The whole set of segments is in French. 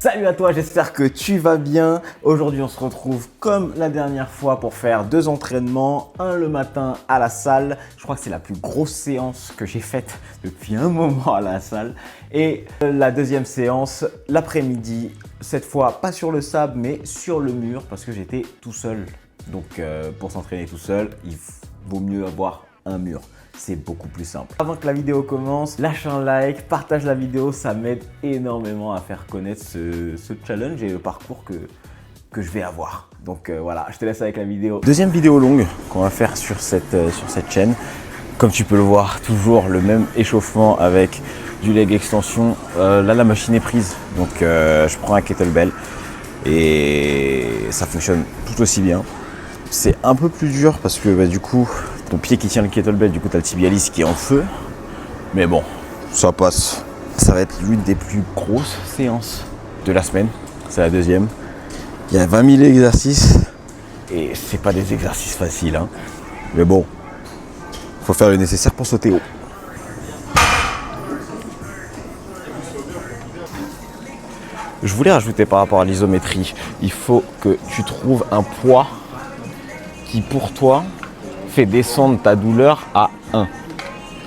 Salut à toi, j'espère que tu vas bien. Aujourd'hui, on se retrouve comme la dernière fois pour faire 2 entraînements. Un le matin à la salle. Je crois que c'est la plus grosse séance que j'ai faite depuis un moment à la salle. Et la deuxième séance l'après-midi. Cette fois, pas sur le sable, mais sur le mur parce que j'étais tout seul. Donc, pour s'entraîner tout seul, il vaut mieux avoir un mur. C'est beaucoup plus simple. Avant que la vidéo commence, lâche un like, partage la vidéo, ça m'aide énormément à faire connaître ce challenge et le parcours que je vais avoir. Donc voilà, je te laisse avec la vidéo. Deuxième vidéo longue qu'on va faire sur cette chaîne. Comme tu peux le voir, toujours le même échauffement avec du leg extension. Là, la machine est prise, donc je prends un kettlebell et ça fonctionne tout aussi bien. C'est un peu plus dur parce que du coup, ton pied qui tient le kettlebell, du coup tu as le tibialis qui est en feu. Mais bon, ça passe. Ça va être l'une des plus grosses séances de la semaine. C'est la deuxième. Il y a 20 000 exercices et c'est pas des exercices faciles, hein. Mais bon, faut faire le nécessaire pour sauter haut. Je voulais rajouter par rapport à l'isométrie, il faut que tu trouves un poids qui pour toi fait descendre ta douleur à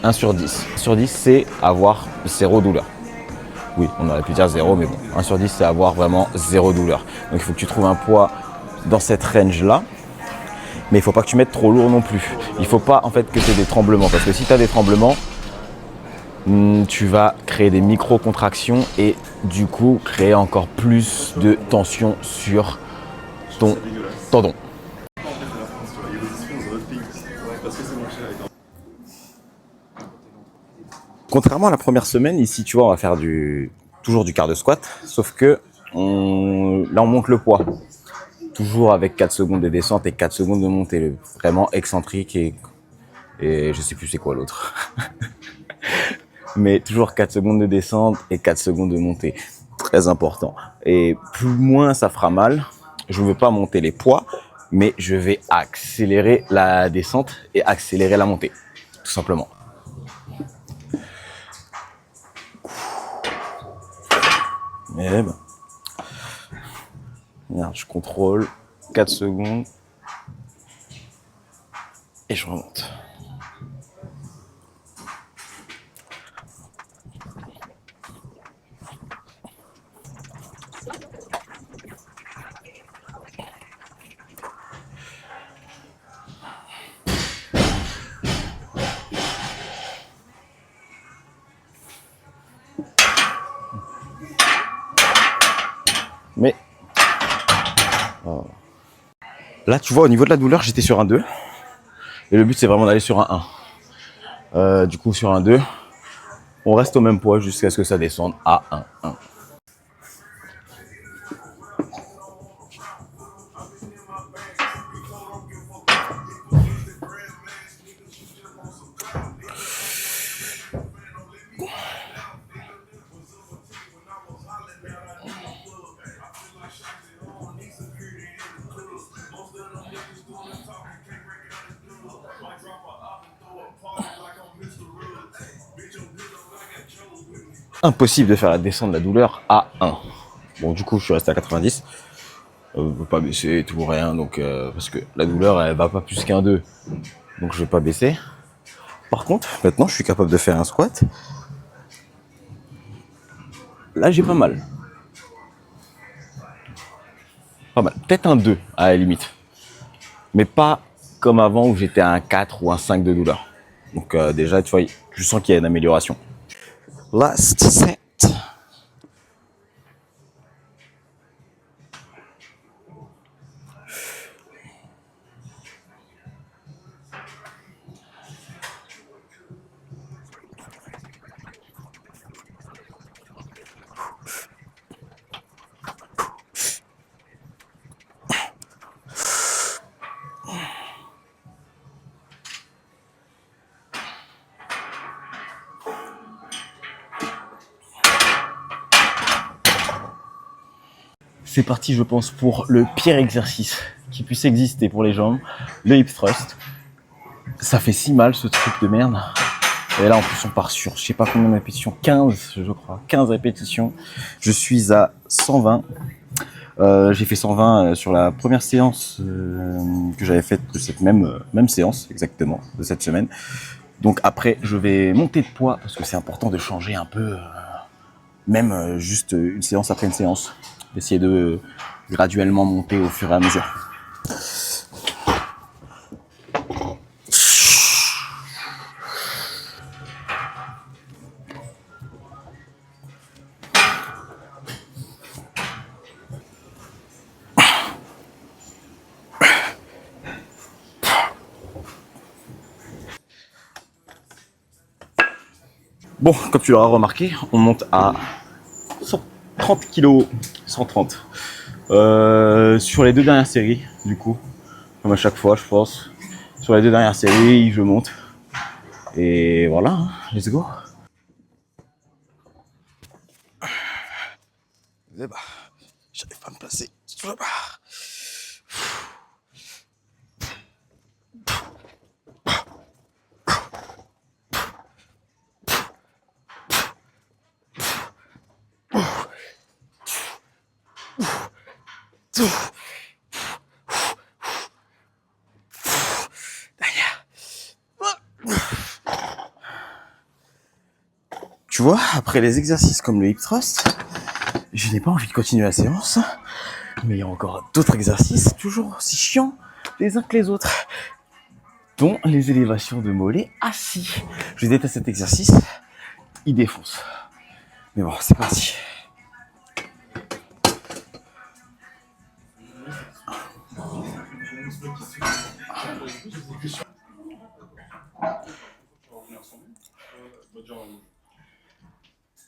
1 sur 10. 1 sur 10, c'est avoir 0 douleur. Oui, on aurait pu dire 0, mais bon, 1 sur 10, c'est avoir vraiment 0 douleur. Donc il faut que tu trouves un poids dans cette range-là, mais il ne faut pas que tu mettes trop lourd non plus. Il ne faut pas en fait que tu aies des tremblements, parce que si tu as des tremblements, tu vas créer des micro-contractions et du coup créer encore plus de tension sur ton tendon. Contrairement à la première semaine, ici, tu vois, on va faire toujours du quart de squat, sauf que là, on monte le poids. Toujours avec 4 secondes de descente et 4 secondes de montée. Vraiment excentrique et je sais plus c'est quoi l'autre. Mais toujours 4 secondes de descente et 4 secondes de montée. Très important. Et moins ça fera mal. Je ne veux pas monter les poids, mais je vais accélérer la descente et accélérer la montée. Tout simplement. Et ben, regarde, je contrôle 4 secondes et je remonte. Mais là, tu vois, au niveau de la douleur, j'étais sur un 2. Et le but, c'est vraiment d'aller sur un 1. Du coup, sur un 2, on reste au même poids jusqu'à ce que ça descende à 1. Impossible de faire la descente de la douleur à 1. Bon, du coup, je suis resté à 90. Je ne peux pas baisser tout ou rien, donc, parce que la douleur, elle va pas plus qu'un 2. Donc, je vais pas baisser. Par contre, maintenant, je suis capable de faire un squat. Là, j'ai pas mal. Pas mal. Peut-être un 2 à la limite. Mais pas comme avant où j'étais à un 4 ou un 5 de douleur. Donc, déjà, tu vois, je sens qu'il y a une amélioration. Last set. C'est parti, je pense, pour le pire exercice qui puisse exister pour les jambes, le hip thrust. Ça fait si mal, ce truc de merde. Et là, en plus, on part sur, je sais pas combien de répétitions, 15, je crois, 15 répétitions. Je suis à 120. J'ai fait 120 sur la première séance que j'avais faite de cette même séance, exactement, de cette semaine. Donc après, je vais monter de poids parce que c'est important de changer un peu, même juste une séance après une séance. Essayer de graduellement monter au fur et à mesure. Bon, comme tu l'auras remarqué, on monte à 130 kg, 130. Sur les deux dernières séries, du coup, comme à chaque fois, je pense. Sur les deux dernières séries, je monte. Et voilà, hein, let's go. Et bah, j'arrive pas à me placer sur la barre. Tu vois, après les exercices comme le hip thrust, je n'ai pas envie de continuer la séance. Mais il y a encore d'autres exercices, toujours aussi chiants les uns que les autres, dont les élévations de mollets assis. Je déteste cet exercice, il défonce. Mais bon, c'est parti.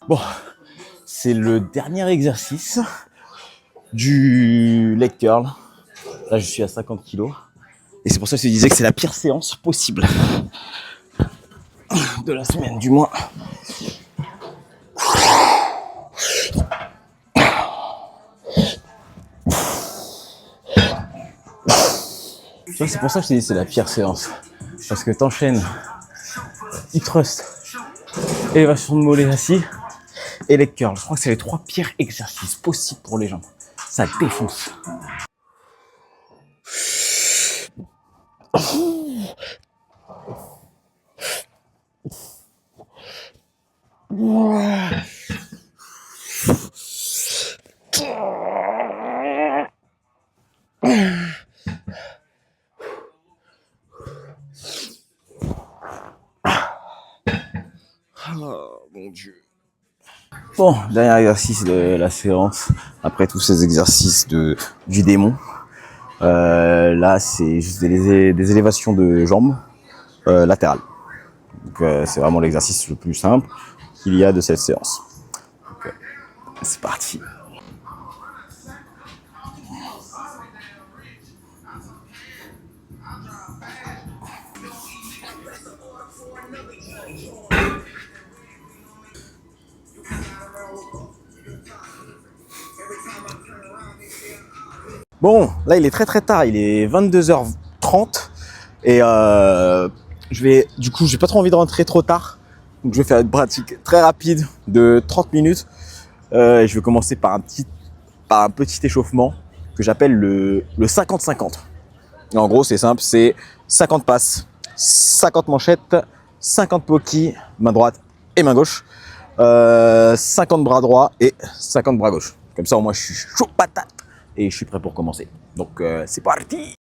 Bon, c'est le dernier exercice du leg curl. Là, je suis à 50 kg. Et c'est pour ça que je te disais que c'est la pire séance possible de la semaine, du moins. Tu vois, c'est pour ça que je te dis que c'est la pire séance. Parce que t'enchaînes hip thrust, élévation de mollet assis et leg curl. Je crois que c'est les trois pires exercices possibles pour les jambes. Ça défonce. Oh mon Dieu. Bon, dernier exercice de la séance. Après tous ces exercices du démon. Là, c'est juste des élévations de jambes latérales. Donc, c'est vraiment l'exercice le plus simple qu'il y a de cette séance. Donc, c'est parti. Bon, là il est très tard, il est 22h30 et je vais j'ai pas trop envie de rentrer trop tard. Donc je vais faire une pratique très rapide de 30 minutes. Et je vais commencer par un petit échauffement que j'appelle le 50-50. En gros, c'est simple, c'est 50 passes, 50 manchettes, 50 poki, main droite et main gauche, 50 bras droits et 50 bras gauche. Comme ça, au moins, je suis chaud patate et je suis prêt pour commencer. Donc, c'est parti!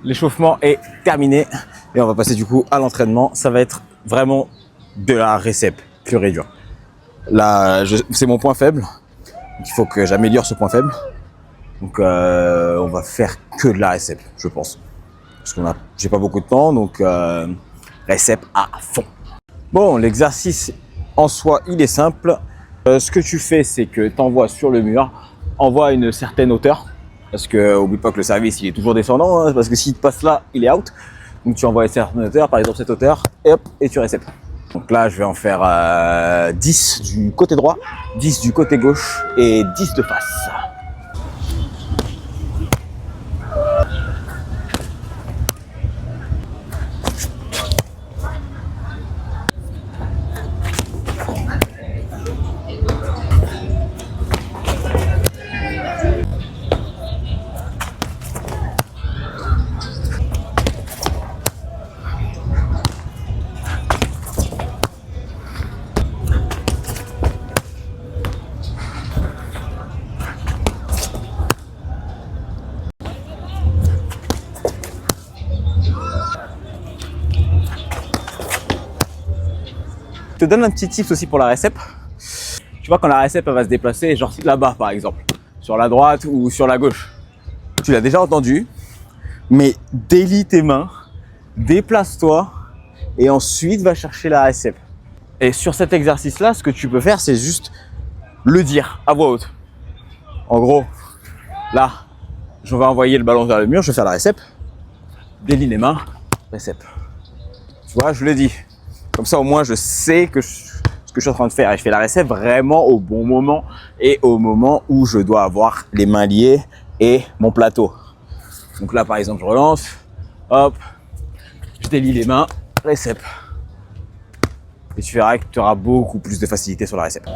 L'échauffement est terminé et on va passer du coup à l'entraînement. Ça va être vraiment de la récep pure et dure. Là, c'est mon point faible. Il faut que j'améliore ce point faible. Donc, on va faire que de la récep, je pense. Parce que j'ai pas beaucoup de temps, donc récep à fond. Bon, l'exercice en soi, il est simple. Ce que tu fais, c'est que tu envoies sur le mur, envoie à une certaine hauteur. Parce que oublie pas que le service il est toujours descendant, hein, parce que s'il te passe là, il est out. Donc tu envoies à certaine hauteur, par exemple cette hauteur, et hop, et tu réceptes. Donc là, je vais en faire 10 du côté droit, 10 du côté gauche et 10 de face. Je te donne un petit tips aussi pour la récep. Tu vois, quand la récep elle va se déplacer, genre là-bas par exemple, sur la droite ou sur la gauche, tu l'as déjà entendu, mais délie tes mains, déplace-toi et ensuite va chercher la récep. Et sur cet exercice-là, ce que tu peux faire, c'est juste le dire à voix haute. En gros, là, je vais envoyer le ballon vers le mur, je vais faire la récep, délie les mains, récep. Tu vois, je le dis. Comme ça, au moins, je sais ce que je suis en train de faire. Et je fais la récep vraiment au bon moment et au moment où je dois avoir les mains liées et mon plateau. Donc là, par exemple, je relance. Hop, je délie les mains, récep. Et tu verras que tu auras beaucoup plus de facilité sur la récep.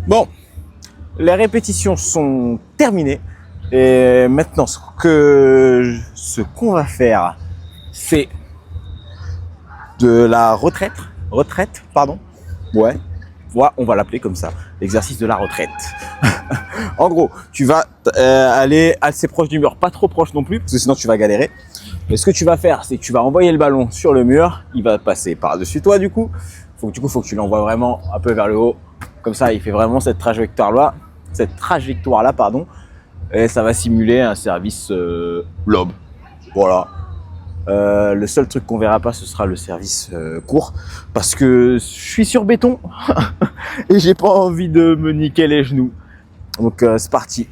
Bon, les répétitions sont terminées et maintenant ce qu'on va faire, c'est de la retraite, ouais, on va l'appeler comme ça, l'exercice de la retraite. En gros, tu vas aller assez proche du mur, pas trop proche non plus, parce que sinon tu vas galérer. Mais ce que tu vas faire, c'est que tu vas envoyer le ballon sur le mur, il va passer par-dessus toi du coup. Faut que tu l'envoies vraiment un peu vers le haut. Comme ça, il fait vraiment cette trajectoire-là, pardon, et ça va simuler un service lob. Voilà. Le seul truc qu'on verra pas, ce sera le service court, parce que je suis sur béton et j'ai pas envie de me niquer les genoux. Donc c'est parti.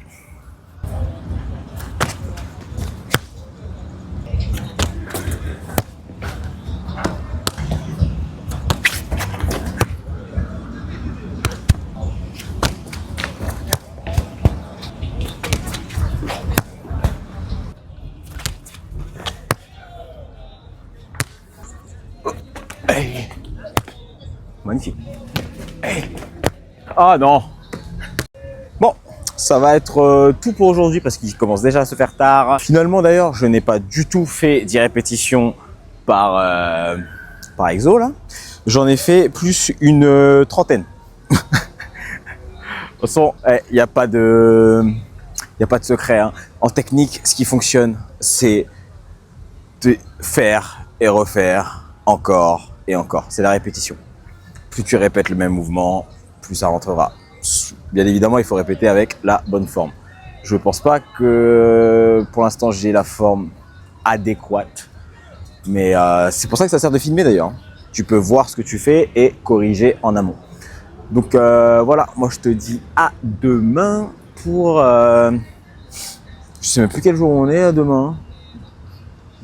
Hey. Magnifique. Hey. Ah non. Bon, ça va être tout pour aujourd'hui parce qu'il commence déjà à se faire tard. Finalement d'ailleurs, je n'ai pas du tout fait 10 répétitions par exo là. J'en ai fait plus une trentaine. De toute façon, il n'y a pas de secret, hein. En technique, ce qui fonctionne, c'est de faire et refaire encore et encore. C'est la répétition. Plus tu répètes le même mouvement, plus ça rentrera. Bien évidemment, il faut répéter avec la bonne forme. Je ne pense pas que pour l'instant j'ai la forme adéquate, mais c'est pour ça que ça sert de filmer d'ailleurs. Tu peux voir ce que tu fais et corriger en amont. Donc voilà, moi je te dis à demain pour... je sais même plus quel jour on est demain.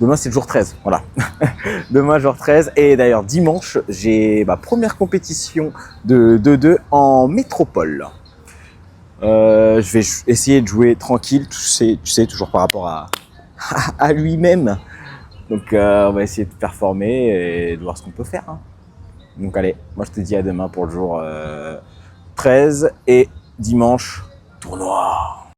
Demain c'est le jour 13, voilà. Demain jour 13 et d'ailleurs dimanche j'ai ma première compétition de 2-2 en métropole. Je vais essayer de jouer tranquille, tu sais toujours par rapport à lui-même. Donc on va essayer de performer et de voir ce qu'on peut faire, hein. Donc allez, moi je te dis à demain pour le jour 13 et dimanche tournoi.